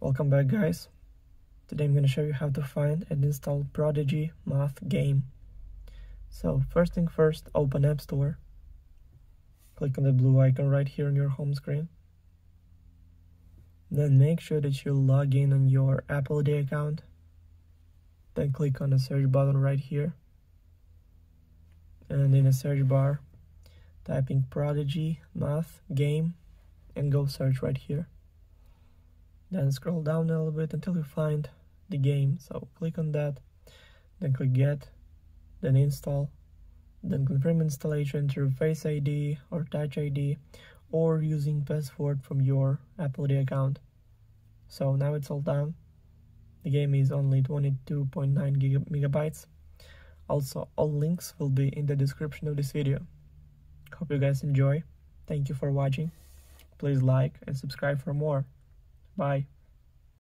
Welcome back, guys. Today I'm going to show you how to find and install Prodigy Math game. So first thing first, open App Store. Click on the blue icon right here on your home screen. Then make sure that you log in on your Apple ID account. Then click on the search button right here. And in the search bar, type in Prodigy Math game and go search right here. Then scroll down a little bit until you find the game. So click on that, then click Get, then Install, then confirm installation through Face ID or Touch ID or using password from your Apple ID account. So now it's all done. The game is only 22.9 megabytes. Also, all links will be in the description of this video. Hope you guys enjoy. Thank you for watching. Please like and subscribe for more. Bye.